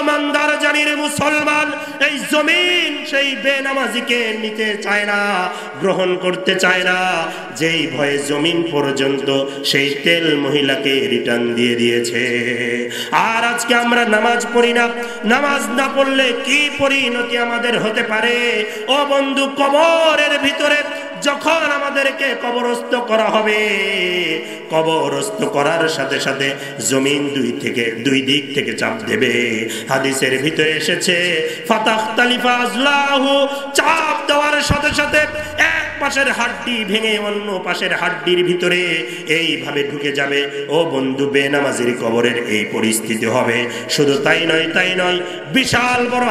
মান্দার জানির মুসলমান, এই জমিন সেই বেনামাজিকে নিতে চায় না, গ্রহণ করতে চায় না, যেই ভয়ে জমিন পর্যন্ত সেই তেল মহিলাকে রিটার্ন দিয়ে দিয়েছে। আর আজকে আমরা নামাজ পড়ি না। নামাজ না পড়লে কি পরিণতি আমাদের হতে পারে? ও বন্ধু, কবরের ভিতরে যখন আমাদেরকে কবরস্থ করা হবে, কবরস্থ করার সাথে সাথে জমিন দুই দিক থেকে চাপ দেবে। হাদিসের ভিতরে এসেছে ফাতাখতালিফা আজলাহু, চাপ দেওয়ার সাথে সাথে এক পাশের হাড্ডি ভেঙে অন্য পাশের হাড্ডির ভিতরে এইভাবে ঢুকে যাবে। ও বন্ধু, বেনামাজির কবরের এই পরিস্থিতি হবে। শুধু তাই নয়, বিশাল বড়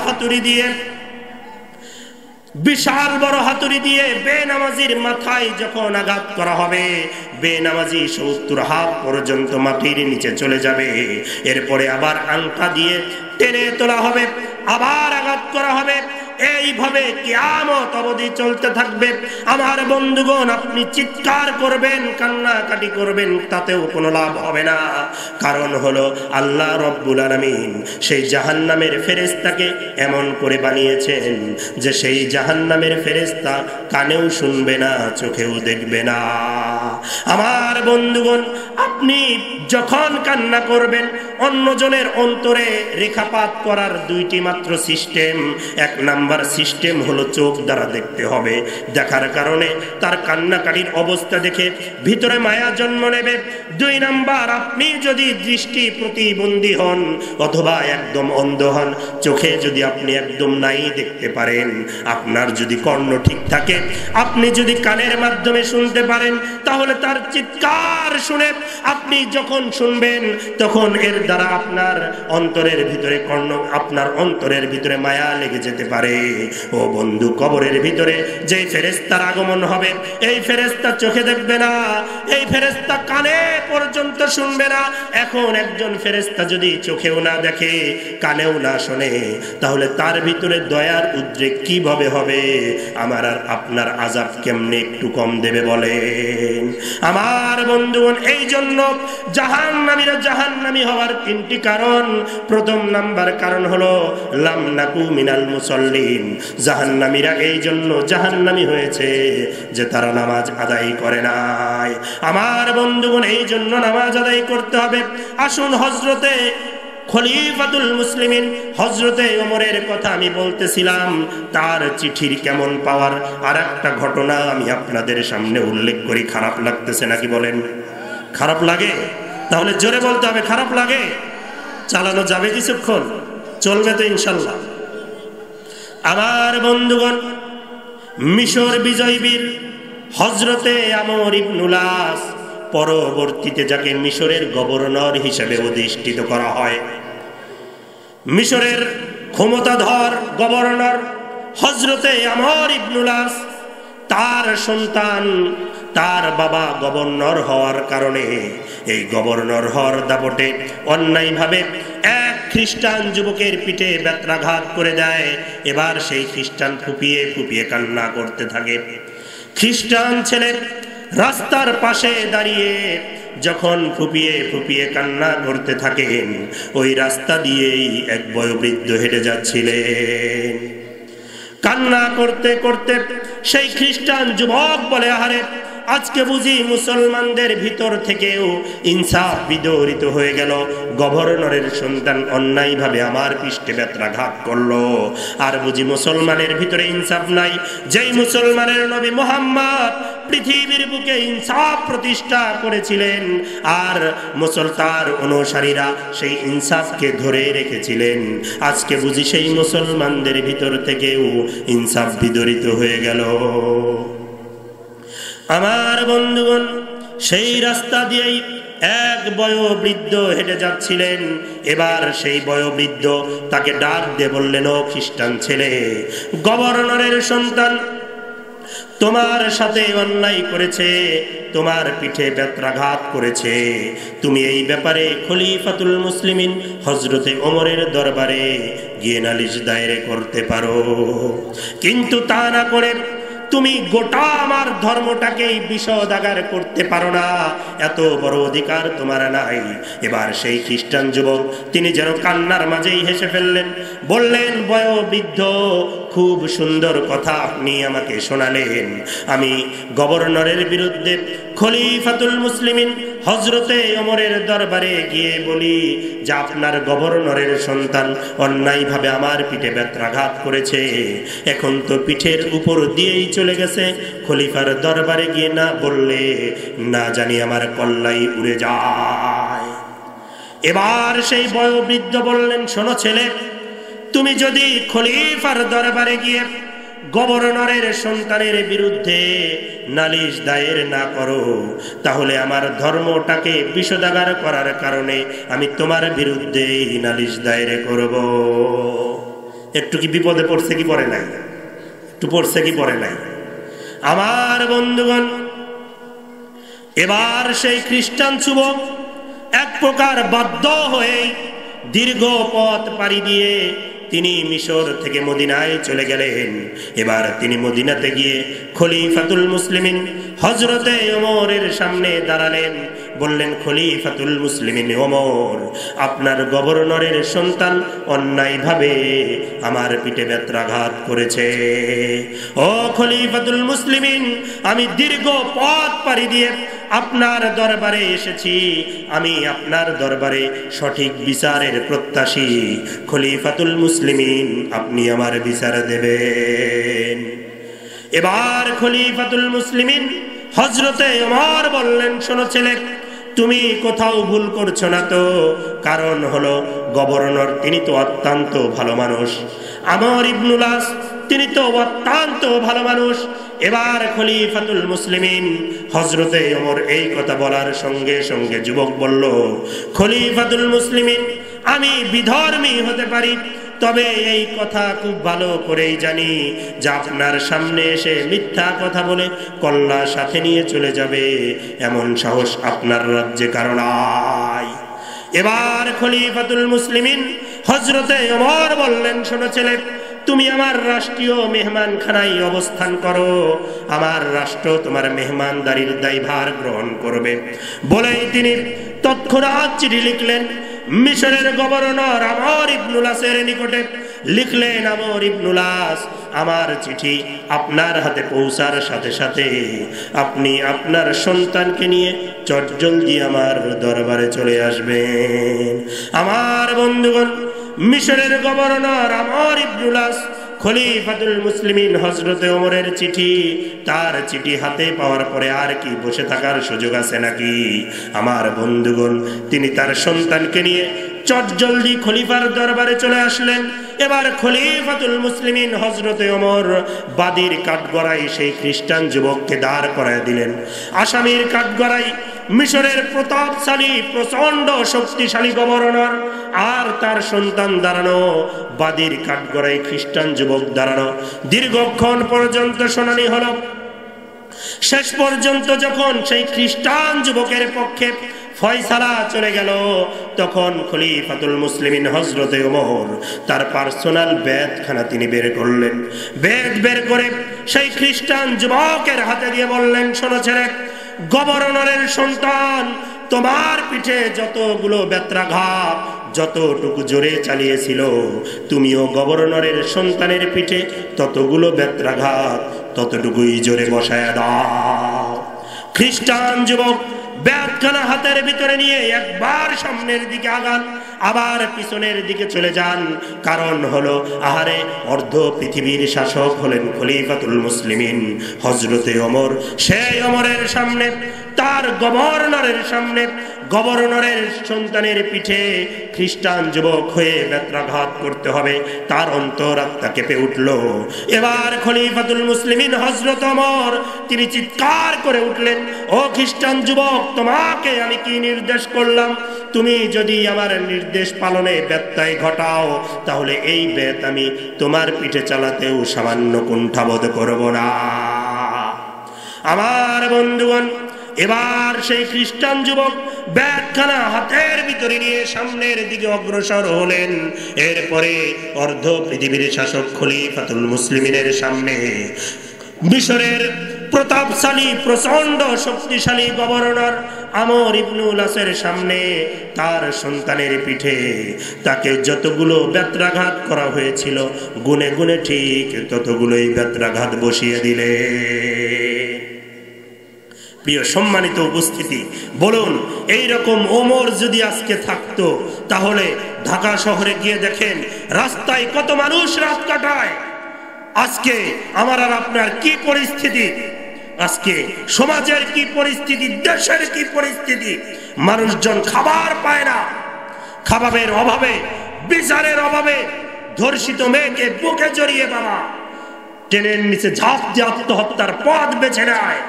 হাতুড়ি দিয়ে বেনামাজির মাথায় যখন আঘাত করা হবে, বেনামাজি 70 হাত পর্যন্ত মাটির নিচে চলে যাবে। এরপরে আবার আংটা দিয়ে টেনে তোলা হবে, আবার আঘাত করা হবে। এইভাবে কিয়ামত অবধি চলতে থাকবে। আমার বন্ধুগণ, আপনি চিৎকার করবেন, কান্নাকাটি করবেন, তাতেও কোনো লাভ হবে না। কারণ হলো আল্লাহ রব্বুল আলামিন সেই জাহান্নামের ফেরেশতাকে এমন করে বানিয়েছেন যে সেই জাহান্নামের ফেরেশতা কানেও শুনবে না, চোখেও দেখবে না। আমার বন্ধুগণ, আপনি যখন কান্না করবেন, অন্যজনের অন্তরে রেখাপাত করার দুইটি মাত্র সিস্টেম। এক নাম্বার সিস্টেম হলো চোখ দ্বারা দেখতে হবে। দেখার কারণে তার কান্নাকাটির অবস্থা দেখে ভিতরে মায়া জন্ম নেবে। 2 নাম্বার, আপনি যদি দৃষ্টি প্রতিবন্ধী হন অথবা একদম অন্ধ হন, চোখে যদি আপনি একদম নাই দেখতে পারেন, আপনার যদি কর্ণ ঠিক থাকে, আপনি যদি কানের মাধ্যমে শুনতে পারেন, তাহলে তার চিৎকার শুনে আপনি যখন শুনবেন, তখন এর দ্বারা আপনার অন্তরের ভিতরে আপনার অন্তরের ভিতরে মায়া লেগে যেতে পারে। ও বন্ধু, কবরের ভিতরে যে ফেরেশতার আগমন হবে, এই ফেরেশতা চোখে দেখবে না, এই ফেরেশতা কানে পর্যন্ত শুনবে না। এখন একজন ফেরেশতা যদি চোখেও না দেখে, কানেও না শোনে, তাহলে তার ভিতরে দয়ার উদ্রেক কিভাবে হবে? আমার আর আপনার আযাব কেমনে একটু কম দেবে বলেন? আমার বন্ধুগণ, এই জন্য জাহান্নামীরা জাহান্নামী হওয়ার 3টি কারণ। প্রথম নাম্বার কারণ হলো লাম নাকু মিনাল মুসাল্লিন। জাহান্নামীরা এই জন্য জাহান্নামী হয়েছে যে তারা নামাজ আদায় করে নাই। আমার বন্ধুগণ, এই জন্য নামাজ আদায় করতে হবে। আসুন হযরতে খলিফাতুল মুসলিমিন হযরতে ওমরের কথা আমি বলতেছিলাম, তার চিঠির কেমন পাওয়ার। আর একটা ঘটনা আমি আপনাদের সামনে উল্লেখ করি। খারাপ লাগতেছে নাকি বলেন? খারাপ লাগে? তাহলে জোরে বলতে হবে, খারাপ লাগে? চালানো যাবে কিছুক্ষণ? চলবে তো ইনশাল্লাহ? আমার বন্ধুগণ, মিশর বিজয়বীর হযরতে আমর ইবনুল আস, পরবর্তীতে যাকে মিশরের গভর্নর হিসেবে অধিষ্ঠিত করা হয়, মিশরের ক্ষমতাধর গভর্নর হযরতে আমর ইবনুল আস, তার সন্তান, তার বাবা গভর্নর হওয়ার কারণে এই গভর্নর হওয়ার দাপটে অন্যায়ভাবে এক খ্রিস্টান যুবকের পিঠে বেত্রাঘাত করে দেয়। এবার সেই খ্রিস্টান ফুপিয়ে ফুপিয়ে কান্না করতে থাকে। খ্রিস্টান ছেলে রাস্তার পাশে দাঁড়িয়ে যখন ফুপিয়ে ফুপিয়ে কান্না করতে থাকেন, ওই রাস্তা দিয়েই এক বয়োবৃদ্ধ হেঁটে যাচ্ছিলেন। কান্না করতে করতে সেই খ্রিস্টান যুবক বলে, আহারে, আজকে বুঝি মুসলমানদের ভিতর থেকেও ইনসাফ বিদরিত হয়ে গেল। গভর্নরের সন্তান অন্যায়ভাবে আমার পৃষ্ঠে বেত্রাঘাত করলো, আর বুঝি মুসলমানের ভিতরে ইনসাফ নাই। যেই মুসলমানের নবী মুহাম্মদ পৃথিবীর বুকে ইনসাফ প্রতিষ্ঠা করেছিলেন, আর তার অনুসারীরা সেই ইনসাফকে ধরে রেখেছিলেন, আজকে বুঝি সেই মুসলমানদের ভিতর থেকেও ইনসাফ বিদরিত হয়ে গেল। আমার বন্ধুগণ, সেই রাস্তা দিয়েই এক বয়োবৃদ্ধ হেঁটে যাচ্ছিলেন। এবার সেই বয়োবৃদ্ধ তাকে ডাক দিয়ে বললেন, ও খ্রিস্টান ছেলে, গভর্নরের সন্তান তোমার সাথে অন্যায় করেছে, তোমার পিঠে বেত্রাঘাত করেছে। তুমি এই ব্যাপারে খলিফাতুল মুসলিমিন হযরতে ওমরের দরবারে গিয়ে নালিশ দায়ের করতে পারো। কিন্তু তা না করে তুমি গোটা আমার ধর্মটাকেই বিষদাগার করতে পারো না, এত বড় অধিকার তোমার নাই। এবার সেই খ্রিস্টান যুবক তিনি যেন কান্নার মাঝেই হেসে ফেললেন, বললেন, বয়োবৃদ্ধ, খুব সুন্দর কথা আপনি আমাকে শোনালেন। আমি গভর্নরের বিরুদ্ধে খলিফাতুল মুসলিমিন হযরতে ওমরের দরবারে গিয়ে বলি যে আপনার গভর্নরের সন্তান অন্যায়ভাবে আমার পিঠে ব্যত্রাঘাত করেছে, এখন তো পিঠের উপর দিয়েই চলে গেছে, খলিফার দরবারে গিয়ে না বললে না জানি আমার কল্লাই উড়ে যায়। এবার সেই বয়োবৃদ্ধ বললেন, শোনো ছেলে, তুমি যদি খলিফার দরবারে গিয়ে গভর্নরের সন্তানের বিরুদ্ধে নালিশ দায়ের না করো, তাহলে আমার ধর্মটাকে বিষদাগার করার কারণে আমি তোমার বিরুদ্ধে নালিশ দায়ের করব। একটু কি বিপদে পড়ছে কি পড়ে নাই? একটু পড়ছে কি পড়ে নাই? আমার বন্ধুগণ, এবার সেই খ্রিস্টান যুবক এক প্রকার বাধ্য হয়ে দীর্ঘ পথ পাড়ি দিয়ে তিনি মিশর থেকে মদিনায় চলে গেলেন। এবার তিনি মদিনাতে গিয়ে খলিফাতুল মুসলিমিন হযরতে ওমরের সামনে দাঁড়ালেন, বললেন, খলিফাতুল মুসলিমিন ওমর, আপনার গভর্নরের সন্তান অন্যায়ভাবে আমার পিঠে ব্যত্রাঘাত করেছে। ও খলিফাতুল মুসলিমিন, আমি দীর্ঘ পথ পাড়ি দিয়ে আপনার দরবারে এসেছি, আমি আপনার দরবারে সঠিক বিচারের প্রত্যাশী। খলিফাতুল মুসলিমিন, আপনি আমার বিচার দেবেন। এবার খলিফাতুল মুসলিমিন হযরতে ওমর বললেন, শোনো ছেলে, তুমি কোথাও ভুল করছো না তো? কারণ হলো গভর্নর তিনি তো অত্যন্ত ভালো মানুষ, আমর ইবনুল আস তিনি তো অত্যন্ত ভালো মানুষ। এবার খলিফাতুল মুসলিমিন হযরতে ওমর এই কথা বলার সঙ্গে সঙ্গে যুবক বলল, খলিফাতুল মুসলিমিন, আমি বিধর্মী হতে পারি, তবে এই কথা খুব ভালো করেই জানি যে আপনার সামনে এসে মিথ্যা কথা বলে কল্লা সাথে নিয়ে চলে যাবে এমন সাহস আপনার রাজ্যে কারো নাই। এবার খলিফাতুল মুসলিমিন হযরতে ওমর বললেন, শোনো ছেলে, তুমি আমার রাষ্ট্রীয় মেহমানখানায় অবস্থান করো, আমার রাষ্ট্র তোমার মেহমানদারির দায়ভার গ্রহণ করবে। বলেই তিনি তৎক্ষণাৎ চিঠি লিখলেন মিশরের গভর্নর আমর ইবনুল আসের নিকটে। লিখলেন, আমর ইবনুল আস, আমার চিঠি আপনার হাতে পৌঁছার সাথে সাথে আপনি আপনার সন্তানকে নিয়ে চটজলদি আমার দরবারে চলে আসবেন। আমার বন্ধুগণ, মিশরের গভর্নর আমর ইবনুল আস খলিফাতুল মুসলিমিন হযরতে ওমরের চিঠি, তার চিঠি হাতে পাওয়ার পরে আর কি বসে থাকার সুযোগ আছে নাকি? আমার বন্ধুগণ, তিনি তার সন্তানকে নিয়ে চটজলদি খলিফার দরবারে চলে আসলেন। এবার খলিফাতুল মুসলিমিন হযরতে ওমর বাদীর কাঠগড়ায় সেই খ্রিস্টান যুবককে দাঁড় করায় দিলেন। আসামির কাঠগড়ায় মিশরের প্রতাপশালী প্রচন্ড শক্তিশালী গভর্নর আর তার সন্তান দাঁড়ানো, বাদীর কাঠগড়ায় খ্রিস্টান যুবক দাঁড়ানো। দীর্ঘক্ষণ পর্যন্ত শুনানি হলো। শেষ পর্যন্ত যখন সেই খ্রিস্টান যুবকের পক্ষে ফয়সালা চলে গেল, তখন খলিফাতুল মুসলিমিন হযরতে ওমর তার পার্সোনাল বেদখানা তিনি বের করলেন। বেদ বের করে সেই খ্রিস্টান যুবকের হাতে দিয়ে বললেন, শোনো ছেলে, গভর্নরের সন্তান তোমার পিঠে যতগুলো ব্যত্রাঘাত যতটুকু জোরে চালিয়েছিল, তুমিও গভর্নরের সন্তানের পিঠে ততগুলো ব্যত্রাঘাত ততটুকুই জোরে বসায় দাও। খ্রিস্টান যুবক ব্যাটখানা হাতের ভিতরে নিয়ে একবার সামনের দিকে আগান, আবার পিছনের দিকে চলে যান। কারণ হলো, আহারে, অর্ধ পৃথিবীর শাসক হলেন খলিফাতুল মুসলিমিন হযরতে ওমর। সেই ওমরের সামনে, তার গভর্নরের সামনে, গভর্নরের সন্তানের পিঠে খ্রিস্টান যুবক হয়ে ব্যত্রাঘাত করতে হবে, তার অন্তরাত্মা কেঁপে উঠল। এবার খলিফাতুল মুসলিমিন হযরত ওমর তিনি চিৎকার করে উঠলেন, ও খ্রিস্টান যুবক, তোমাকে আমি কি নির্দেশ করলাম? তুমি যদি আমার নির্দেশ পালনে ব্যত্যয় ঘটাও, তাহলে এই বেত আমি তোমার পিঠে চালাতেও সামান্য কুণ্ঠাবোধ করব না। আমার বন্ধুগণ, এবার সেই খ্রিস্টান যুবক ব্যাটখানা হাতের ভিতরে নিয়ে সামনের দিকে অগ্রসর হলেন। এরপরে অর্ধ পৃথিবীর শাসক খলিফাতুল মুসলিমিনের সামনে মিশরের প্রতাপশালী প্রচন্ড শক্তিশালী গভর্নর আমর ইবনুল আসের সামনে তার সন্তানের পিঠে তাকে যতগুলো ব্যত্রাঘাত করা হয়েছিল গুনে গুনে ঠিক ততগুলোই ব্যত্রাঘাত বসিয়ে দিলে। প্রিয় সম্মানিত উপস্থিতি, বলুন এই রকম ওমর যদি আজকে থাকতো তাহলে ঢাকা শহরে গিয়ে দেখেন রাস্তায় কত মানুষ রাত কাটায়। আজকে আমার আর আপনার কি পরিস্থিতি, আজকে সমাজের কি পরিস্থিতি, দেশের কি পরিস্থিতি। মানুষজন খাবার পায় না, খাবারের অভাবে, বিচারের অভাবে ধর্ষিত মেয়েকে বুকে জড়িয়ে বাবা ট্রেনের নিচে ঝাঁপ দিয়ে আত্মহত্যার পথ বেছে নেয়।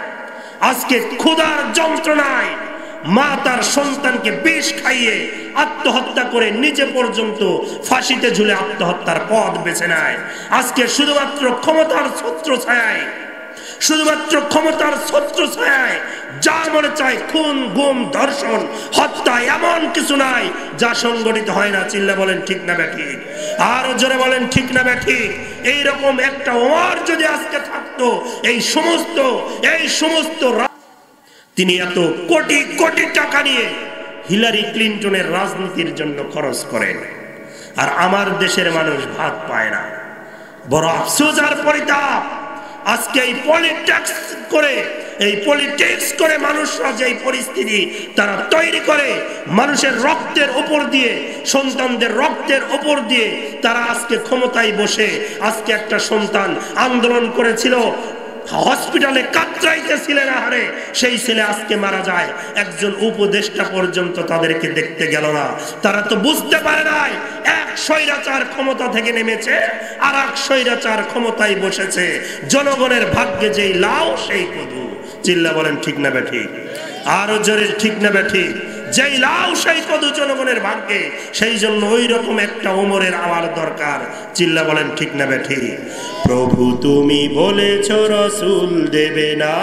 আজকে ক্ষুধার যন্ত্রণায় মা তার সন্তানকে বিষ খাইয়ে আত্মহত্যা করে নিজে পর্যন্ত ফাঁসিতে ঝুলে আত্মহত্যার পথ বেছে নেয়। আজকে শুধুমাত্র ক্ষমতার ছত্রছায়ায়, শুধুমাত্র ক্ষমতার ছত্রছায়ায় যা মনে চায় খুন, গুম, ধর্ষণ, হত্যা, এমন কিছু নাই যা সংগঠিত হয় না। চিল্লা বলেন ঠিক না ব্যাঠিক? আর জোরে বলেন ঠিক না ব্যাঠিক? এইরকম একটা ওমর যদি আজকে থাকতো, এই সমস্ত তিনি এত কোটি কোটি টাকা নিয়ে হিলারি ক্লিন্টনের রাজনীতির জন্য খরচ করেন, আর আমার দেশের মানুষ ভাত পায় না। বড় আফসোস আর পরিতাপ, আজকে এই পলিটিক্স করে মানুষরা যে পরিস্থিতি তারা তৈরি করে, মানুষের রক্তের উপর দিয়ে, সন্তানদের রক্তের উপর দিয়ে তারা আজকে ক্ষমতায় বসে, আজকে একটা সন্তান আন্দোলন করেছিল, হসপিটালে কাতরাইতেছিলেন, আহারে সেই ছেলে আজকে মারা যায়, একজন উপদেষ্টা পর্যন্ত তাদেরকে দেখতে গেল না। তারা তো বুঝতে পারে নাই এক স্বৈরাচার ক্ষমতা থেকে নেমেছে আর এক স্বৈরাচার ক্ষমতায় বসেছে। জনগণের ভাগ্যে যেই লাউ সেই কদু। চিল্লা বলেন ঠিক না ব্যাঠিক? আরো জোরে ঠিক না ব্যাঠিক? যেই লাউ সেই কদু জনগণের ভাগ্যে, সেই জন্য ওই রকম একটা ওমরের আমার দরকার। চিল্লা বলেন ঠিক না ব্যাঠিক? প্রভু তুমি বলেছ রসুল দেবে না,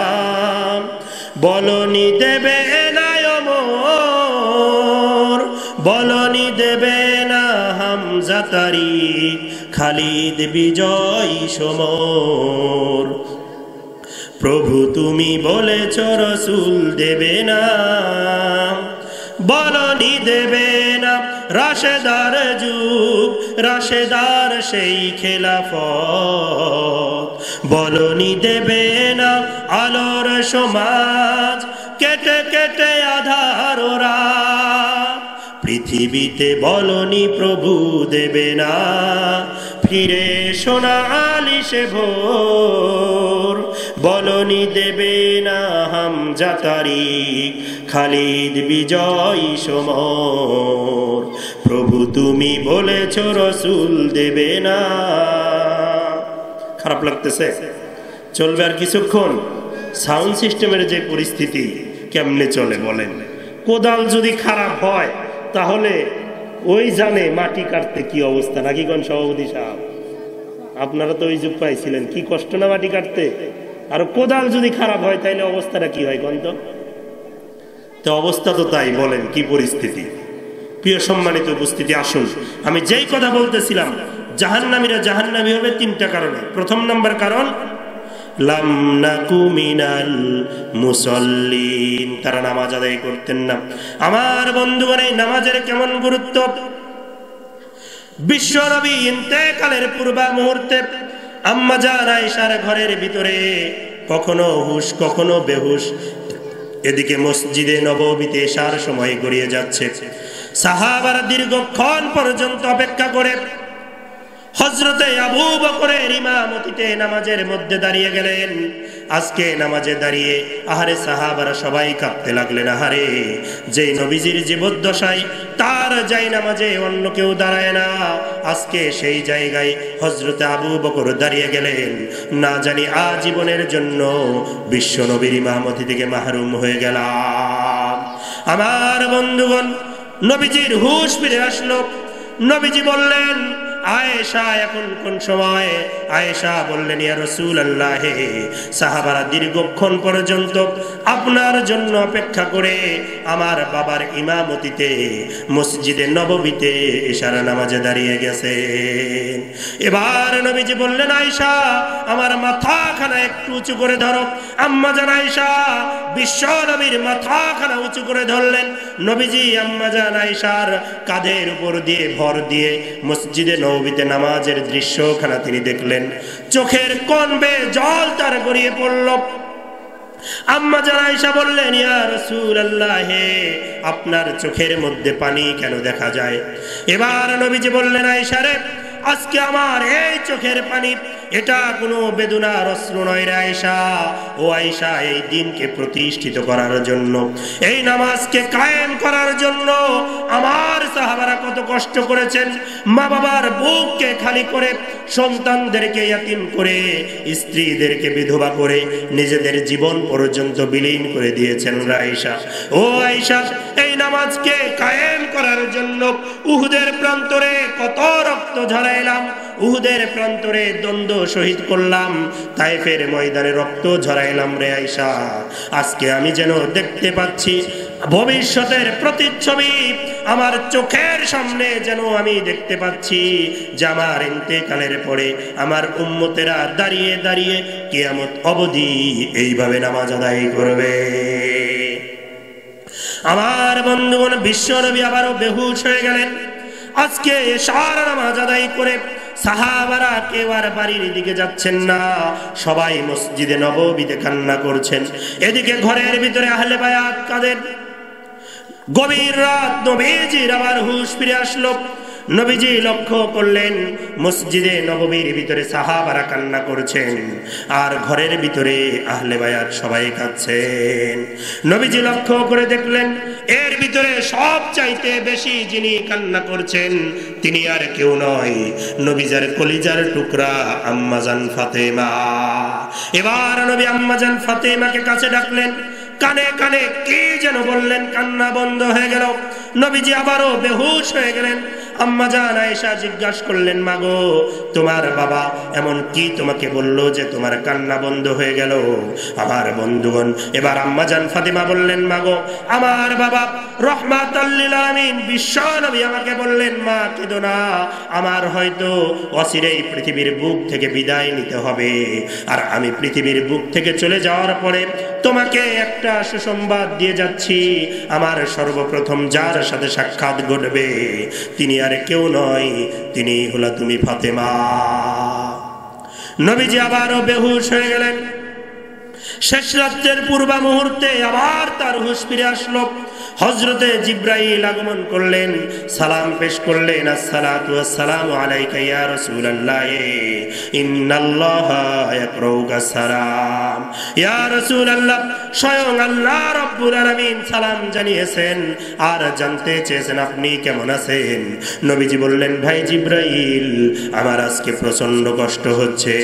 বলনি দেবে না ওমর, বলনি দেবে না হামজা তারিক, খালিদ বিজয় সমর। প্রভু তুমি বলেছ রসুল দেবে না, বলনি দেবে না রাশেদার যুগ, রাশেদার সেই খেলাফত, বলনি দেবে না আলোর সমাজ, কেটে কেটে আধার রাত। পৃথিবীতে বলনি প্রভু দেবে না ফিরে সোনা আলিশে ভোর, বলনি দেবে না হামজা তারিক, খালিদ বিজয় সমর। প্রভু তুমি বলেছ রসুল দেবে না। খারাপ লাগতেছে? চলবে আর কিছুক্ষণ? সাউন্ড সিস্টেমের যে পরিস্থিতি, কেমনে চলে বলেন? কোদাল যদি খারাপ হয় তাহলে ওই জানে মাটি কাটতে কি অবস্থা, নাকি কোন সভাপতি সাহেব? আপনারা তো ওই যুগ পাইছিলেন, কি কষ্ট না মাটি কাটতে। আর কোদাল যদি খারাপ হয় তাহলে অবস্থাটা কি হয় কোন তো? অবস্থা তো তাই। বলেন কি পরিস্থিতি? প্রিয় সম্মানিত উপস্থিতি, আসুন আমি যেই কথা বলতেছিলাম, জাহান্নামীরা জাহান্নামী হবে তিনটা কারণে। প্রথম নাম্বার কারণ, লাম নাকু মিনাল মুসাল্লিন, তারা নামাজ আদায় করতেন না। আমার বন্ধুগণ, এই নামাজের কেমন গুরুত্ব! বিশ্বনবী ইন্তেকালের পূর্বা মুহূর্তে আম্মা জান আয়েশার ঘরের ভিতরে কখনো হুশ কখনো বেহুশ, এদিকে মসজিদে নববীতে এশার সময় গড়িয়ে যাচ্ছে। সাহাবারা দীর্ঘক্ষণ পর্যন্ত অপেক্ষা করে হযরতে আবু বকরের ইমামতিতে নামাজের মধ্যে দাঁড়িয়ে গেলেন। আজকে নামাজে দাঁড়িয়ে আহারে সাহাবারা সবাই কাঁপতে লাগলেন। আহারে, যেই নবীজির জীবদ্দশায় তার যাই নামাজে অন্য কেউ দাঁড়ায় না, আজকে সেই জায়গায় হযরতে আবু বকর দাঁড়িয়ে গেলেন। না জানি আজীবনের জন্য বিশ্ব নবীর ইমামতি থেকে মাহরুম হয়ে গেলাম। আমার বন্ধুগণ, নবীজির হুঁশ ফিরে আসলো। নবীজি বললেন, আয়েশা এখন কোন সময়? আয়েশা বললেন, ইয়া রাসূলুল্লাহ, সাহাবারা দীর্ঘক্ষণ পর্যন্ত আপনার জন্য অপেক্ষা করে আমার বাবার ইমামতিতে মসজিদে নববীতে ইশার নামাজে দাঁড়িয়ে গেছে। এবার নবীজি বললেন, আয়েশা আমার মাথাখানা একটু উঁচু করে ধরো। আম্মাজান আয়েশা বিশ্ব নবীর মাথাখানা উঁচু করে ধরলেন। নবীজি আম্মাজান আয়েশার কাঁধের উপর দিয়ে ভর দিয়ে মসজিদে নববীতে নামাজের দৃশ্যখানা তিনি দেখলেন। চোখের কোণ বেয়ে জল তার গড়িয়ে পড়ল। আম্মাজান আয়েশা বললেন, ইয়া রাসূলুল্লাহ, আপনার চোখের মধ্যে পানি কেন দেখা যায়? এবার নবীজি বললেন, আয়েশা রে, আজকে আমার এই চোখের পানি এটা কোনো বেদনার অশ্রু নয় রে আয়েশা। ও আয়েশা, এই দিনকে প্রতিষ্ঠিত করার জন্য, এই নামাজকে কায়েম করার জন্য আমার সাহাবারা কত কষ্ট করেছেন। মা বাবার বুককে খালি করে, সন্তানদেরকে ইয়াতিম করে, স্ত্রীদেরকে বিধবা করে নিজেদের জীবন পর্যন্ত বিলীন করে দিয়েছেন রে আয়েশা। ও আয়েশা, এই নামাজকে কায়েম করার জন্য উহুদের প্রান্তরে কত রক্ত ঝরাইলাম, উহুদের প্রান্তরে দ্বন্দ্ব শহীদ করলাম, তায়েফের ময়দানে রক্ত ঝরাইলাম রে আয়েশা। আজকে আমি যেন দেখতে পাচ্ছি ভবিষ্যতের প্রতিচ্ছবি আমার চোখের সামনে, যেন আমি দেখতে পাচ্ছি যে আমার ইন্তেকালের পরে আমার উম্মতেরা দাঁড়িয়ে দাঁড়িয়ে কিয়ামত অবধি এইভাবে নামাজ আদায় করবে। আমার বন্ধুগণ, বিশ্বনবী আবারও বেহুশ হয়ে গেলেন। আজকে সারা নামাজ আদায় করে সাহাবারা কেউ আর বাড়ির দিকে যাচ্ছেন না, সবাই মসজিদে নববীতে কান্না করছেন। এদিকে ঘরের ভিতরে আহলে বায়াত কাঁদেন। গভীর রাত, নবীজির আবার হুঁশ ফিরে আসলো। নবীজি লক্ষ্য করলেন মসজিদে নববীর ভিতরে সাহাবারা কান্না করছেন, আর ঘরের ভিতরে আহলে বায়াত সবাই কাঁদছেন। নবীজি লক্ষ্য করে দেখলেন এর ভিতরে সব চাইতে বেশি যিনি কান্না করছেন তিনি আর কেউ নয়, নবীজার কলিজার টুকরা আম্মাজান ফাতেমা। এবার নবী আম্মাজান ফাতেমাকে কাছে ডাকলেন, কানে কানে কি যেন বললেন, কান্না বন্ধ হয়ে গেল। নবীজি আবারও বেহুশ হয়ে গেলেন। আম্মাজান আয়েশা জিজ্ঞাসা করলেন, মাগো, তোমার বাবা এমন কি তোমাকে বললো যে তোমার কান্না বন্ধ হয়ে গেল? আমার বন্ধুগণ, এবার আম্মাজান ফাতেমা বললেন, মাগো, আমার বাবা রহমাতুল লিল আলামিন বিশ্ব নবী আমাকে বললেন, মা কেঁদো না, আমার হয়তো অচিরেই পৃথিবীর বুক থেকে বিদায় নিতে হবে, আর আমি পৃথিবীর বুক থেকে চলে যাওয়ার পরে তোমাকে একটা সুসংবাদ দিয়ে যাচ্ছি, আমার সর্বপ্রথম যার সাথে সাক্ষাৎ ঘটবে তিনি আর কেউ নয়, তিনি হলো তুমি ফাতেমা। নবীজি আবারও বেহুশ হয়ে গেলেন। শেষ রাত্রের পূর্বা মুহূর্তে আবার তার হুঁশ ফিরে আসলো। হযরতে জিবরাইল আগমন করলেন, সালাম পেশ করলেন, আসসালাতু ওয়াসসালামু আলাইকা ইয়া রাসূলুল্লাহ, ইন্নাল্লাহা ইয়াকরাউকা সালাম। ইয়া রাসূলুল্লাহ, স্বয়ং আল্লাহ রাব্বুল আলামিন সালাম জানিয়েছেন আর জানতে চেয়েছেন আপনি কেমন আছেন। নবীজি বললেন, ভাই জিবরাইল, আমার আজকে প্রচন্ড কষ্ট হচ্ছে।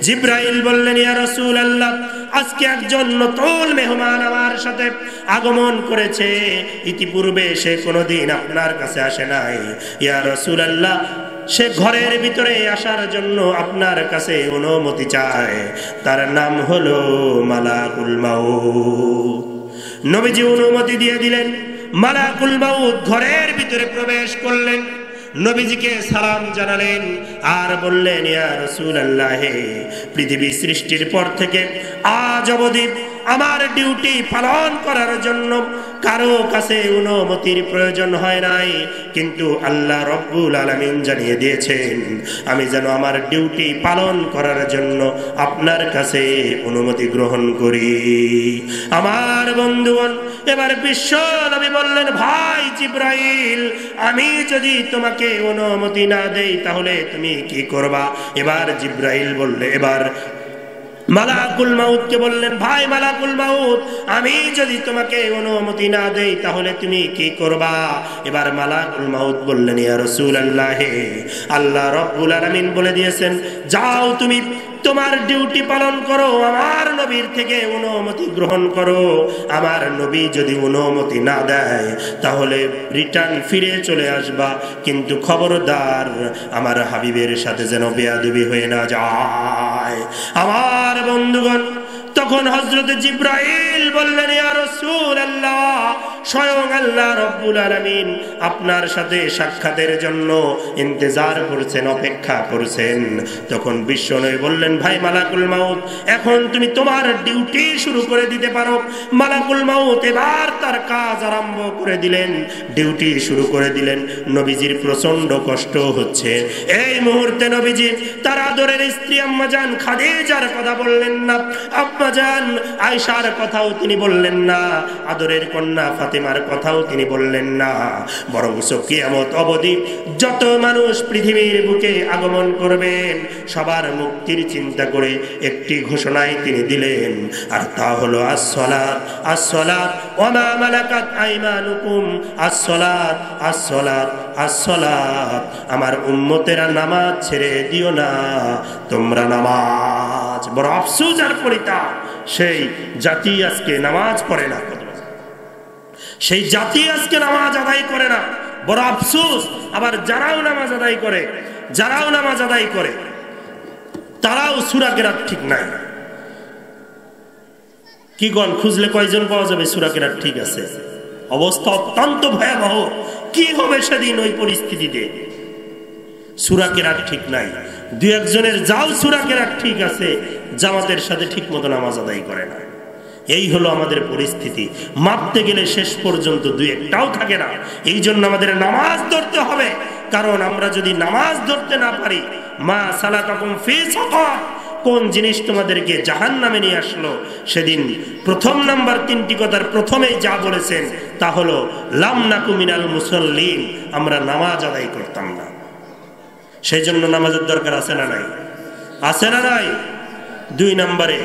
জিবরাইল বললেন, ইয়া রাসূলুল্লাহ, আজকে একজন নতুন মেহমান আমার সাথে আগমন করেছে, ইতিপূর্বে সে কোনোদিন আপনার কাছে আসে নাই। ইয়া রাসূলুল্লাহ, সে ঘরের ভিতরে আসার জন্য আপনার কাছে অনুমতি চায়, তার নাম হলো মালাকুল মাউত। নবীজি অনুমতি দিয়ে দিলেন। মালাকুল মাউত ঘরের ভিতরে প্রবেশ করলেন, নবীজিকে সালাম জানালেন আর বললেন, ইয়া রাসূলুল্লাহ, পৃথিবী সৃষ্টির পর থেকে আজ অবধি আমার ডিউটি পালন করার জন্য কারো কাছে অনুমতির প্রয়োজন হয় নাই, কিন্তু আল্লাহ রব্বুল আলামিন জানিয়ে দিয়েছেন আমি যেন আমার ডিউটি পালন করার জন্য আপনার কাছে অনুমতি গ্রহণ করি। আমার বন্ধুগণ, এবার বিশ্ব নবী বললেন, ভাই জিবরাইল, আমি যদি তোমাকে অনুমতি না দেই তাহলে তুমি কি করবা? এবার জিবরাইল বললে, এবার মালাকুল মাউতকে বললেন, ভাই মালাকুল মাউত, আমি যদি তোমাকে অনুমতি না দেই তাহলে তুমি কি করবা? এবার মালাকুল মাউত বললেন, ইয়া রাসূলুল্লাহ, আল্লাহ রাব্বুল আলামিন বলে দিয়েছেন, যাও তুমি তোমার ডিউটি পালন করো, আমার নবীর থেকে অনুমতি গ্রহণ করো। আমার নবী যদি অনুমতি না দেয় তাহলে রিটার্ন ফিরে চলে আসবা, কিন্তু খবরদার আমার হাবিবের সাথে যেন বেয়াদবি হয়ে না যায়। আমার বন্ধুগণ, তখন হযরত জিবরাইল বললেন, ইয়া রাসূলুল্লাহ, স্বয়ং আল্লাহ রাব্বুল আলামিন আপনার সাথে সাক্ষাতের জন্য ইন্তজার করছেন, অপেক্ষা করছেন। তখন বিশ্বনবী বললেন, ভাই মালাকুল মাউত, এখন তুমি তোমার ডিউটি শুরু করে দিতে পারো। মালাকুল মাউত এবার তার কাজ আরম্ভ করে দিলেন, ডিউটি শুরু করে দিলেন। নবীজির প্রচন্ড কষ্ট হচ্ছে। এই মুহূর্তে নবীজি তার আদরের স্ত্রী আম্মাজান খাদিজার কথা বললেন না, আম্মাজান আয়েশার কথাও তিনি বললেন না, আদরের কন্যা ফাতেমার কথাও তিনি বললেন না, বরং কিয়ামত অবধি যত মানুষ পৃথিবীর বুকে আগমন করবেন সবার মুক্তির চিন্তা করে একটি ঘোষণাই তিনি দিলেন, আর তা হলো আসসালাত আসসালাত ওয়া মা মালাকাত আইমানুকুম, আসসালাত আসসালাত আসসালাত। আমার উম্মতেরা নামাজ ছেড়ে দিও না, তোমরা নামাজ। বড় আফসোস আর পরিতাপ, সেই জাতি আজকে নামাজ পড়ে না, সেই জাতি আজকে নামাজ আদায় করে না, বড় আফসোস। আবার যারাও নামাজ আদায় করে তারাও সূরা কেরাত ঠিক নাই। কি গণ খুঁজলে কয়জন পাওয়া যাবে সূরা কেরাত ঠিক আছে? অবস্থা অত্যন্ত ভয়াবহ। কি হবে সেদিন ওই পরিস্থিতিতে? সূরা কেরাত ঠিক নাই। দুই একজনের যাও সূরা কেরাত ঠিক আছে, জামাতের সাথে ঠিক মতো নামাজ আদায় করে না। এই হলো আমাদের পরিস্থিতি। মাপতে গেলে শেষ পর্যন্ত দুই একটাও থাকে না। এই জন্য আমাদের নামাজ ধরতে হবে, কারণ আমরা যদি নামাজ ধরতে না পারি, মা সালাকাকুম ফি সাকার, কোন জিনিস তোমাদেরকে জাহান্নামে নিয়ে আসলো, সেদিন প্রথম নাম্বার তিনটি কথার প্রথমেই যা বলেছেন তা হলো লাম নাকু মিনাল মুসাল্লিন, আমরা নামাজ আদায় করতাম না। সেই জন্য নামাজের দরকার আছে না নাই? আছে না নাই? দুই নম্বরে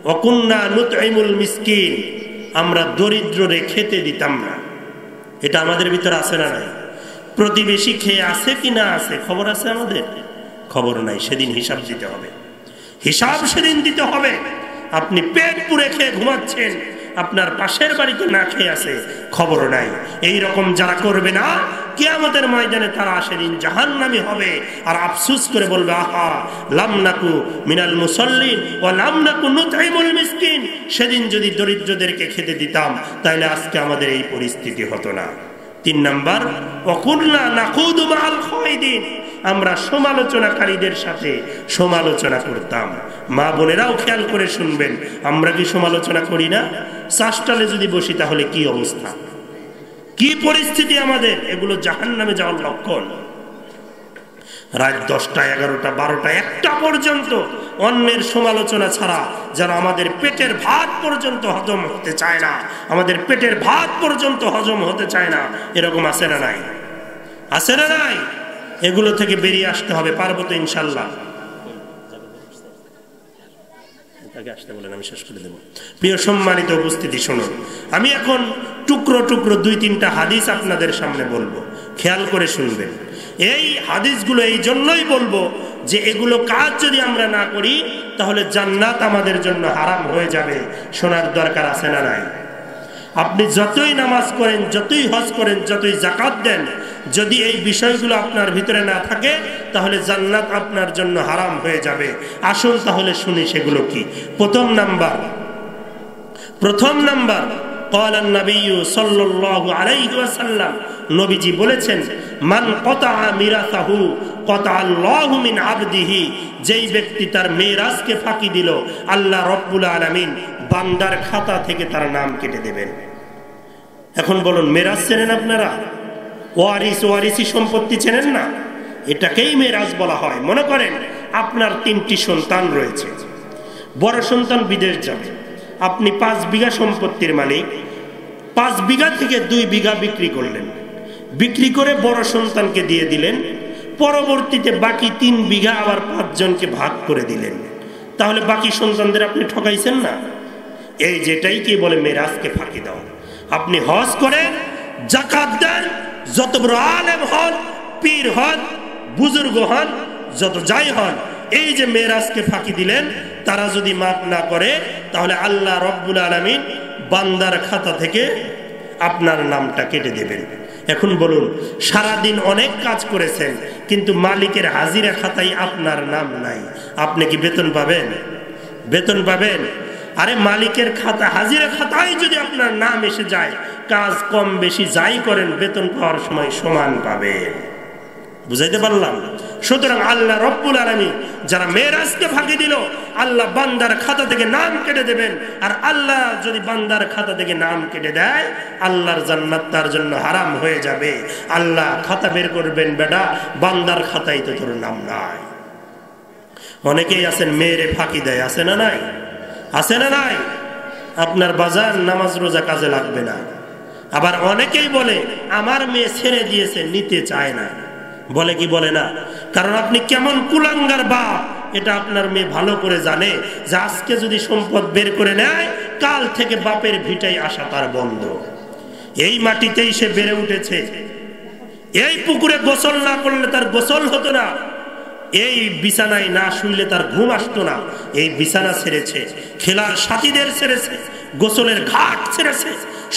ওয়াকুন্না নুতঈমুল মিসকিন, আমরা দরিদ্ররে খেতে দিতাম না। এটা আমাদের ভিতরে আছে না নাই? প্রতিবেশী খেয়ে আছে কি না আছে খবর আছে আমাদের? খবর নাই। সেদিন হিসাব দিতে হবে, হিসাব সেদিন দিতে হবে। আপনি পেট পুরে খেয়ে ঘুমাচ্ছেন, আপনার পাশের বাড়িতে না খেয়ে আছে, খবর নাই। এই রকম যারা করবে না, কিয়ামতের ময়দানে তারা সেদিন জাহান্নামী হবে, আর আফসোস করে বলবে, আহা লাম নাকু মিনাল মুসাল্লিন ওয়া লাম নাকু নুতঈমুল মিসকিন, সেদিন যদি দরিদ্রদেরকে খেতে দিতাম তাহলে আজকে আমাদের এই পরিস্থিতি হতো না। তিন নাম্বার ওয়াকুন্না নাকুদু মাআল খায়দিন, আমরা সমালোচনাকারীদের সাথে সমালোচনা করতাম। মা বোনেরাও খেয়াল করে শুনবেন, আমরা কি সমালোচনা করি না? চাষটালে যদি বসি তাহলে কি অবস্থা, কি পরিস্থিতি আমাদের? এগুলো জাহান্নামে যাওয়ার লক্ষণ। রাত 10টা 11টা 12টা 1টা পর্যন্ত অন্যের সমালোচনা ছাড়া যেন আমাদের পেটের ভাত পর্যন্ত হজম হতে চায় না, আমাদের পেটের ভাত পর্যন্ত হজম হতে চায় না। এরকম আছে না নাই? আছে না নাই? এগুলো থেকে বেরিয়ে আসতে হবে। পারবো তো ইনশাল্লাহ? আসতে বলেন, আমি শেষ করে দেব। প্রিয় সম্মানিত উপস্থিতি, শুনুন, আমি এখন টুকরো টুকরো 2-3টা হাদিস আপনাদের সামনে বলবো, খেয়াল করে শুনবেন। এই হাদিসগুলো এই জন্যই বলবো যে এগুলো কাজ যদি আমরা না করি তাহলে জান্নাত আমাদের জন্য হারাম হয়ে যাবে। শোনার দরকার আছে না নাই? আপনি যতই নামাজ করেন, যতই হজ করেন, যতই যাকাত দেন, যদি এই বিষয়গুলো আপনার ভিতরে না থাকে তাহলে জান্নাত আপনার জন্য হারাম হয়ে যাবে। আসুন তাহলে শুনি সেগুলো কি। প্রথম নাম্বার قال النبي صلى الله عليه وسلم, নবীজি বলেছেন, মান কতা মিরাসাহু কতা আল্লাহু মিন আবদিহি, যেই ব্যক্তি তার মিরাজকে ফাঁকি দিল, আল্লাহ রব্বুল আলামিন বান্দার খাতা থেকে তার নাম কেটে দেবেন। এখন বলুন, মিরাজ চেনেন আপনারা? ওয়ারিসি সম্পত্তি চেনেন না? এটাকেই মিরাজ বলা হয়। মনে করেন আপনার 3টি সন্তান রয়েছে, বড় সন্তান বিদেশ যাবে, আপনি 5 বিঘা সম্পত্তির মালিক। 5 বিঘা থেকে 2 বিঘা বিক্রি করলেন, বিক্রি করে বড় সন্তানকে দিয়ে দিলেন, পরবর্তীতে বাকি 3 বিঘা আবার 5 জনকে ভাগ করে দিলেন। তাহলে বাকি সন্তানদের আপনি ঠকাইছেন না? এই যেটাই কি বলে মিরাজকে ফাঁকি দেওয়া। আপনি হজ করেন, যাকাত দেন, যত বড় আলেম হন, পীর হন, বুজুর্গ হন, যত যাই হন, এই যে মেরাজকে ফাঁকি দিলেন, তারা যদি মাফ না করে তাহলে আল্লাহ রব্বুল আলামিন বান্দার খাতা থেকে আপনার নামটা কেটে দেবেন। এখন বলুন, সারাদিন অনেক কাজ করেছেন কিন্তু মালিকের হাজিরা খাতায় আপনার নাম নাই, আপনি কি বেতন পাবেন? বেতন পাবেন? আরে মালিকের খাতা, হাজিরা খাতায় যদি আপনার নাম এসে যায়, কাজ কম বেশি যাই করেন বেতন পাওয়ার সময় সমান পাবেন। বুঝাইতে পারলাম? সুতরাং আল্লাহ রব্বুল আলামিন যারা মেরাজকে ফাঁকি দিল, আল্লাহ বান্দার খাতা থেকে নাম কেটে দেবেন। আর আল্লাহ যদি বান্দার খাতা থেকে নাম কেটে দেয়, আল্লাহর জান্নাত তার জন্য হারাম হয়ে যাবে। আল্লাহ খাতা বের করবেন, বেটা বান্দার খাতায় তো তোর নাম নাই। অনেকেই আছেন মেয়েরে ফাঁকি দেয়, আছে না নাই? আছে না নাই? আপনার বাজার নামাজ রোজা কাজে লাগবে না। আবার অনেকেই বলে আমার মেয়ে ছেড়ে দিয়েছে, নিতে চায় না। বলে কি বলে না? কারণ আপনি কেমন কুলাঙ্গার বাপ এটা আপনার মেয়ে ভালো করে জানে, যে আজকে যদি সম্পদ বের করে নেয়, কাল থেকে বাপের ভিটায় আসা তার বন্ধ। এই মাটিতেই সে বেড়ে উঠেছে, এই পুকুরে গোসল না করলে তার গোসল হতো না, এই বিছানায় না শুইলে তার ঘুম আসতো না। এই বিছানা ছেড়েছে, খেলার সাথীদের ছেড়েছে, গোসলের ঘাট ছেড়েছে,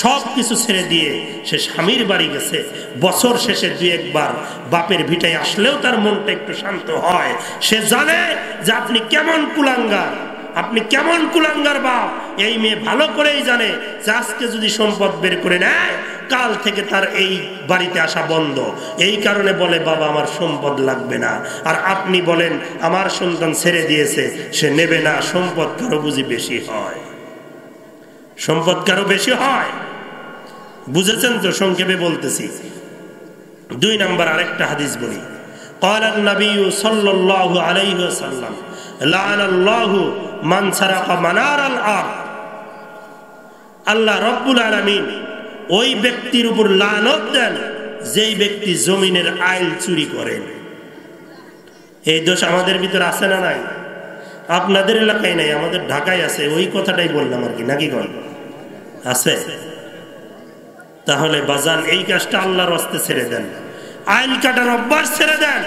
সব কিছু ছেড়ে দিয়ে সে স্বামীর বাড়ি গেছে। বছর শেষে দুই একবার বাপের ভিটায় আসলেও তার মনটা একটু শান্ত হয়। সে জানে যে আপনি কেমন কুলাঙ্গার, আপনি কেমন কুলাঙ্গার বাপ। এই মেয়ে ভালো করেই জানে যে আজকে যদি সম্পদ বের করে নেয়, কাল থেকে তার এই বাড়িতে আসা বন্ধ। এই কারণে বলে বাবা আমার সম্পদ লাগবে না। আর আপনি বলেন আমার সন্তান ছেড়ে দিয়েছে, সে নেবে না। সম্পদ কারো বুঝি বেশি হয়? সম্পদ কারো বেশি হয়? বুঝেছেন তো? সংক্ষেপে বলতেছি। 2 নম্বর আরেকটা হাদিস বলি। ক্বালা নবী সাল্লাল্লাহু আলাইহি ওয়াসাল্লাম লাআনাল্লাহু মান সারাকা মানারাল আরদ। আল্লাহ রব্বুল আলামিন ওই ব্যক্তির উপর লানত দেন যেই ব্যক্তি জমিনের আইল চুরি করেন। এই দোষ আমাদের ভিতর আছে না নাই? আপনাদের এলাকায় নাই, আমাদের ঢাকায় আছে। ওই কথাটাই বললাম আর কি, নাকি কোন আছে? তাহলে বাজান এই কাজটা আল্লাহর রাস্তায় ছেড়ে দেন, আইল কাটার অভ্যাস ছেড়ে দেন।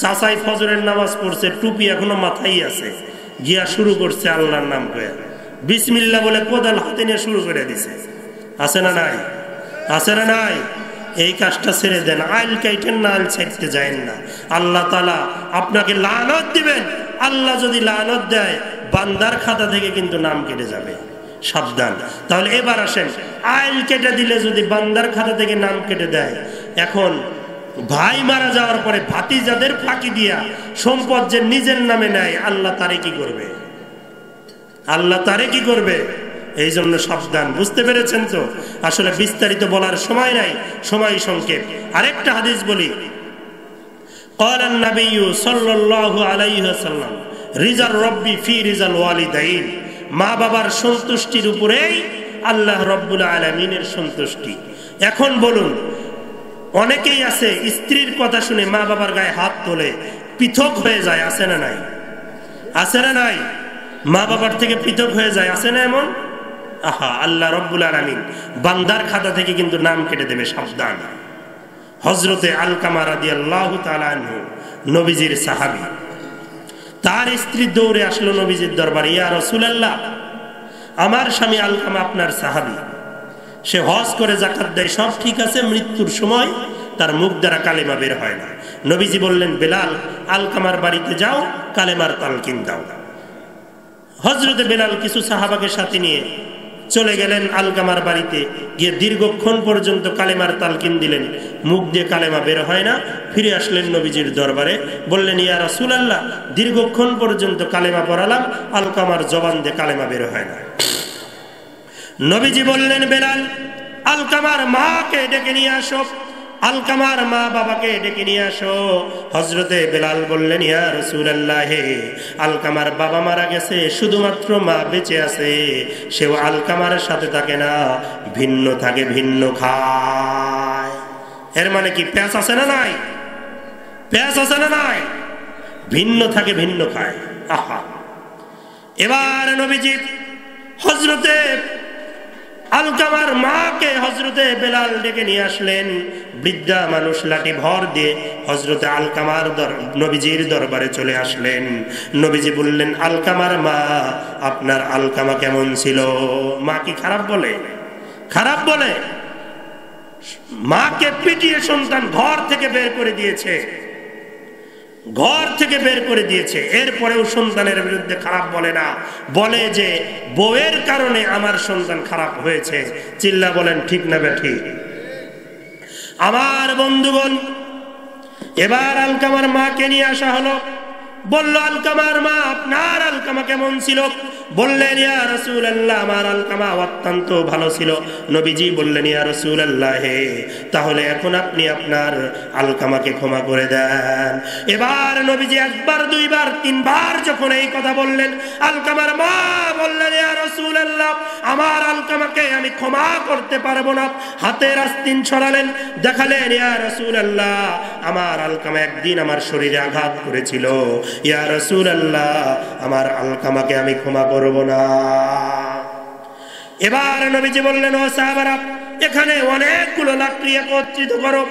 চাচাই ফজরের নামাজ পড়ছে, টুপি এখনো মাথায় আছে, গিয়া শুরু করছে আল্লাহর নাম করে, বিসমিল্লাহ বলে কোদাল হাতে নিয়ে শুরু করে দিছে। আছে না নাই? আছে না নাই? এই কাজটা ছেড়ে দেন। আইল কাইটেন না, আইল ছাড়তে যায় না। আল্লাহ তাআলা আপনাকে লানত দিবেন। আল্লাহ যদি লানত দেয়, বান্দার খাতা থেকে কিন্তু নাম কেটে যাবে, সাবধান। তাহলে এবার আসেন, আইল কেটে দিলে যদি বান্দার খাতা থেকে নাম কেটে দেয়, এখন ভাই মারা যাওয়ার পরে ভাতিজাদের ফাঁকি দিয়া সম্পদ যে নিজের নামে নেয়, আল্লাহ তারে কি করবে? আল্লাহ তারে কি করবে? এই জন্য সাবধান। বুঝতে পেরেছেন তো? আসলে বিস্তারিত বলার সময় নাই, সময় সংক্ষেপ। আরেকটা হাদিস বলি। قال النبي صلى الله عليه وسلم রিজাল রব্বি ফি রিজাল ওয়ালিদাইন। মা বাবার সন্তুষ্টির উপরেই আল্লাহ রব্বুল আলামিনের সন্তুষ্টি। এখন বলুন, অনেকেই আছে স্ত্রীর কথা শুনে মা বাবার গায়ে হাত তোলে, পৃথক হয়ে যায়। আছে না নাই? আছে না নাই? মা বাবার থেকে পৃথক হয়ে যায়, আছে না এমন? আহা, আল্লাহ রব্বুল আলামিন বান্দার খাতা থেকে কিন্তু নাম কেটে দেবে, সাবধান। হযরতে আলকামা রাদিয়াল্লাহু তাআলা আনহু নবীজির সাহাবী, তার স্ত্রী দৌড়ে আসলো নবীজির দরবারে, ইয়া রাসূলুল্লাহ, আমার স্বামী আলকামা আপনার সাহাবী, সে হজ করে যাকাত দেয়, সব ঠিক আছে, মৃত্যুর সময় তার মুখ দ্বারা কালেমা বের হয় না। নবীজি বললেন, বেলাল আলকামার বাড়িতে যাও, কালেমার তালকিন দাও। হযরতে বেলাল কিছু সাহাবাকে সাথে নিয়ে চলে গেলেন আলকামার বাড়িতে, গিয়ে দীর্ঘক্ষণ পর্যন্ত কালেমার তালকিন দিলেন, মুখ দিয়ে কালেমা বের হয় না। ফিরে আসলেন নবীজির দরবারে, বললেন, ইয়া রাসূলুল্লাহ, দীর্ঘক্ষণ পর্যন্ত কালেমা পড়ালাম, আলকামার জবান দিয়ে কালেমা বের হয় না। নবীজি বললেন, বেলাল আলকামার মাকে ডেকে নিয়ে আসো, আলকামার মা বাবাকে ডেকে নিয়ে আসো। হযরতে বেলাল বললেন, ইয়া রাসূলুল্লাহ, আলকামার বাবা মারা গেছে, শুধুমাত্র মা বেঁচে আছে। সেও আলকামার সাথে থাকে না, ভিন্ন থাকে, ভিন্ন খায়। এর মানে কি? প্যাঁচ আছে না নাই? প্যাঁচ আছে না নাই? ভিন্ন থাকে, ভিন্ন খায়। আহা, এবার নবীজি হযরতে আলকামার মাকে হযরতে বেলাল ডেকে নিয়ে আসলেন। বৃদ্ধা মানুষ লাঠি ভর দিয়ে হযরতে আলকামার নবীজির দরবারে চলে আসলেন। নবীজি বললেন, আলকামার মা, আপনার আলকামা কেমন ছিল? মা কি খারাপ বলে? খারাপ বলে? মাকে পিটিয়ে সন্তান ঘর থেকে বের করে দিয়েছে, ঘর থেকে বের করে দিয়েছে, এরপরেও সন্তানের বিরুদ্ধে খারাপ বলে না, বলে যে বউয়ের কারণে আমার সন্তান খারাপ হয়েছে। চিল্লা বলেন ঠিক না বেঠিক? আমার বন্ধুগণ, এবার আলকামার মাকে নিয়ে আসা হলো। বলল, আলকামার মা, আপনার আলকামা কেমন ছিল? বললেন, ইয়া রাসূলুল্লাহ, আমার আলকামা অত্যন্ত ভালো ছিল। নবীজি বললেন, ইয়া রাসূলুল্লাহ, হে তাহলে এখন আপনি আপনার আলকামাকে ক্ষমা করে দেন। এবার নবীজি একবার, দুইবার, তিনবার যখন এই কথা বললেন, আলকামার মা বললেন, ইয়া রাসূলুল্লাহ, আমার আলকামাকে আমি ক্ষমা করতে পারবো না। হাতের আস্তিন ছড়ালেন, দেখালেন, ইয়া রাসূলুল্লাহ, আমার আলকামা একদিন আমার শরীরে আঘাত করেছিল। ইয়া রাসূলুল্লাহ, আমার আলকামাকে আমি ক্ষমা করব না। এবার নবীজি বললেন, ও সাহাবারা, এখানে অনেকগুলো লাকড়ি একত্রিত করো।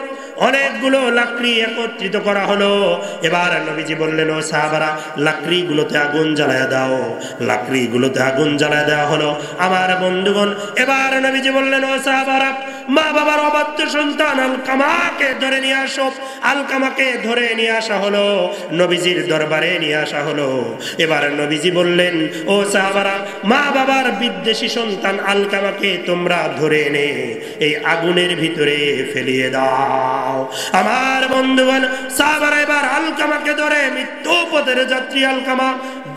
অনেকগুলো লাকড়ি একত্রিত করা হলো। এবার নবীজি বললেন, ও সাহাবারা, লাকড়িগুলোতে আগুন জ্বালায় দাও। লাকড়িগুলোতে আগুন জ্বালায় দেওয়া হলো। আমার বন্ধুগণ, এবার নবীজি বললেন, ও সাহাবারা, মা বাবার অবাধ্য সন্তান আলকামাকে ধরে নিয়ে আসো। আলকামাকে ধরে নিয়ে আসা হলো, নবীজির দরবারে নিয়ে আসা হলো। এবার নবীজি বললেন, ও সাহাবারা, মা বাবার বিদ্বেষী সন্তান আলকামাকে তোমরা ধরে এনে এই আগুনের ভিতরে ফেলিয়ে দাও। আমার বন্ধুগণ, সাহাবারা এবার আলকামাকে ধরে, মৃত্যু পথের যাত্রী আলকামা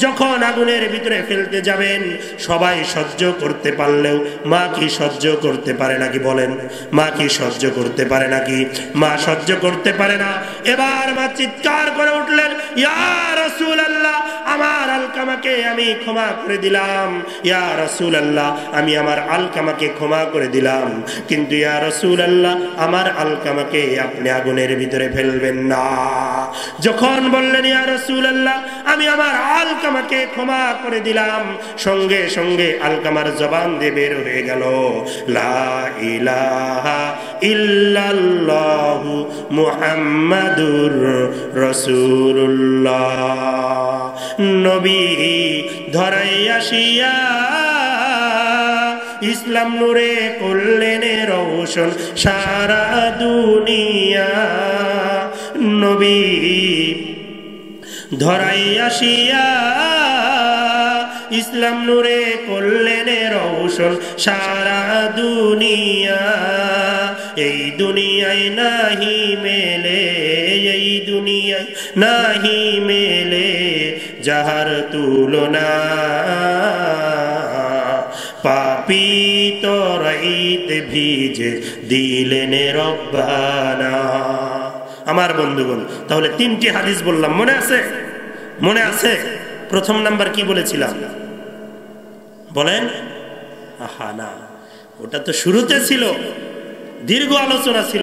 যখন আগুনের ভিতরে ফেলতে যাবেন, সবাই সহ্য করতে পারলেও মা কি সহ্য করতে পারে নাকি? বলেন, মা কি সহ্য করতে পারে নাকি? মা সহ্য করতে পারে না। এবার মা চিৎকার করে উঠলেন, ইয়া রাসূলুল্লাহ, আমার আলকামাকে আমি ক্ষমা করে দিলাম। ইয়া রাসূলুল্লাহ, আমি আমার আলকামাকে ক্ষমা করে দিলাম, কিন্তু ইয়া রাসূলুল্লাহ, আমার আলকামাকে আপনি আগুনের ভিতরে ফেলবেন না। যখন বললেন, ইয়া রাসূলুল্লাহ, আমি আমার আলকামাকে ক্ষমা করে দিলাম, সঙ্গে সঙ্গে আলকামার জবান দিয়ে বের হয়ে গেল, লা ইলাহা ইল্লাল্লাহু মুহাম্মাদুর রাসূলুল্লাহ। নবী ধরাই আসিয়া ইসলাম নূরে করলেন রওশন সারা দুনিয়া। নবী ধরাই আসিয়া ইসলাম নূরে করলেন রওশন সারা দুনিয়া। এই দুনিয়ায় নাহি মেলে, এই দুনিয়ায় নাহি মেলে যাহার তুলনা, পাপী তরাইতে ভিজে দিলেন রব্বানা। আমার বন্ধুগণ, তাহলে তিনটি হাদিস বললাম, মনে আছে? মনে আছে? প্রথম নাম্বার কি বলেছিলাম বলেন? আহা না, ওটা তো শুরুতে ছিল, দীর্ঘ আলোচনা ছিল।